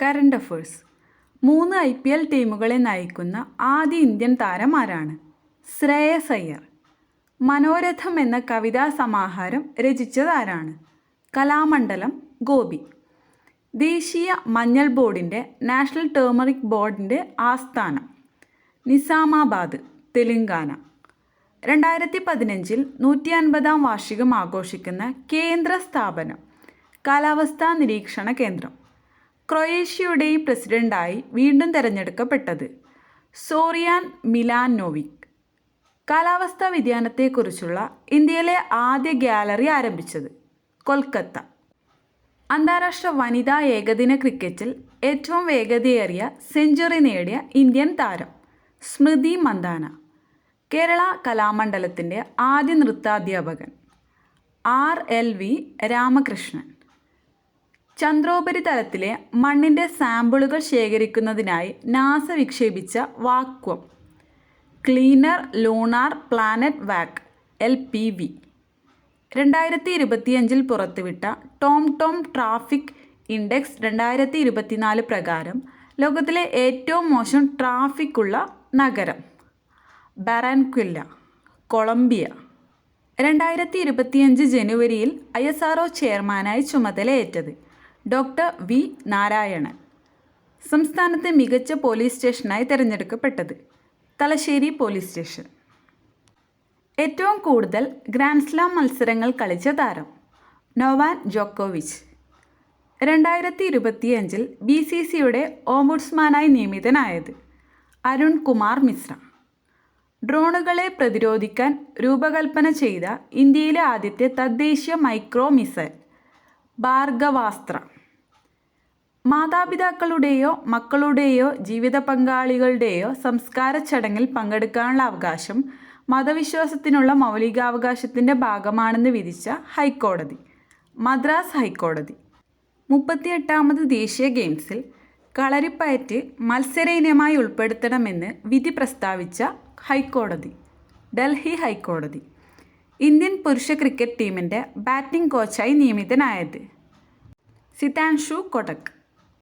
Current affairs. 3 IPL ടീമുകളെ നയിക്കുന്ന ആദ്യ ഇന്ത്യൻ താരം ആരാണ്? ശ്രേയസ് അയ്യർ. മനോരഥം എന്ന കവിതാ സമാഹാരം രചിച്ചതാരാണ്? കലാമണ്ഡലം ഗോപി. ദേശീയ മഞ്ഞൾ ബോർഡിൻ്റെ നാഷണൽ ടേമറിക് ബോർഡിൻ്റെ ആസ്ഥാനം നിസാമാബാദ്, തെലുങ്കാന. 2015 150-ാം വാർഷികം ആഘോഷിക്കുന്ന കേന്ദ്ര സ്ഥാപനം കാലാവസ്ഥാ നിരീക്ഷണ കേന്ദ്രം. ക്രൊയേഷ്യയുടെ പ്രസിഡന്റായി വീണ്ടും തെരഞ്ഞെടുക്കപ്പെട്ടത് സോറിയാൻ മിലാനോവിക്. കാലാവസ്ഥാ വ്യതിയാനത്തെക്കുറിച്ചുള്ള ഇന്ത്യയിലെ ആദ്യ ഗാലറി ആരംഭിച്ചത് കൊൽക്കത്ത. അന്താരാഷ്ട്ര വനിതാ ഏകദിന ക്രിക്കറ്റിൽ ഏറ്റവും വേഗതയേറിയ സെഞ്ചുറി നേടിയ ഇന്ത്യൻ താരം സ്മൃതി മന്ദാന. കേരള കലാമണ്ഡലത്തിൻ്റെ ആദ്യ നൃത്താധ്യാപകൻ RLV രാമകൃഷ്ണൻ. ചന്ദ്രോപരിതലത്തിലെ മണ്ണിൻ്റെ സാമ്പിളുകൾ ശേഖരിക്കുന്നതിനായി നാസ വിക്ഷേപിച്ച vacuum cleaner Lunar Planet Vac LPV. 2025 പുറത്തുവിട്ട ടോം ട്രാഫിക് ഇൻഡെക്സ് 2024 പ്രകാരം ലോകത്തിലെ ഏറ്റവും മോശം ട്രാഫിക് ഉള്ള നഗരം ബറാൻക്വില്ല, കൊളംബിയ. 2025 ജനുവരിയിൽ ISRO ചെയർമാനായി ചുമതലയേറ്റത് ഡോക്ടർ V നാരായണൻ. സംസ്ഥാനത്തെ മികച്ച പോലീസ് സ്റ്റേഷനായി തിരഞ്ഞെടുക്കപ്പെട്ടത് തലശ്ശേരി പോലീസ് സ്റ്റേഷൻ. ഏറ്റവും കൂടുതൽ ഗ്രാൻഡ് സ്ലാം മത്സരങ്ങൾ കളിച്ച താരം നൊവാക് ജോക്കോവിച്ച്. 2025 BCCയുടെ ഓംബുഡ്സ്മാനായി നിയമിതനായത് അരുൺ കുമാർ മിശ്ര. ഡ്രോണുകളെ പ്രതിരോധിക്കാൻ രൂപകൽപ്പന ചെയ്ത ഇന്ത്യയിലെ ആദ്യത്തെ തദ്ദേശീയ മൈക്രോ മിസൈൽ ഭാർഗവാസ്ത്ര. മാതാപിതാക്കളുടെയോ മക്കളുടെയോ ജീവിത പങ്കാളികളുടെയോ സംസ്കാര ചടങ്ങിൽ പങ്കെടുക്കാനുള്ള അവകാശം മതവിശ്വാസത്തിനുള്ള മൗലികാവകാശത്തിൻ്റെ ഭാഗമാണെന്ന് വിധിച്ച ഹൈക്കോടതി മദ്രാസ് ഹൈക്കോടതി. 38ാമത് ദേശീയ ഗെയിംസിൽ കളരിപ്പയറ്റ് മത്സര ഇനമായി ഉൾപ്പെടുത്തണമെന്ന് വിധി പ്രസ്താവിച്ച ഹൈക്കോടതി ഡൽഹി ഹൈക്കോടതി. ഇന്ത്യൻ പുരുഷ ക്രിക്കറ്റ് ടീമിൻ്റെ ബാറ്റിംഗ് കോച്ചായി നിയമിതനായത് സിതാൻഷു കൊടക്.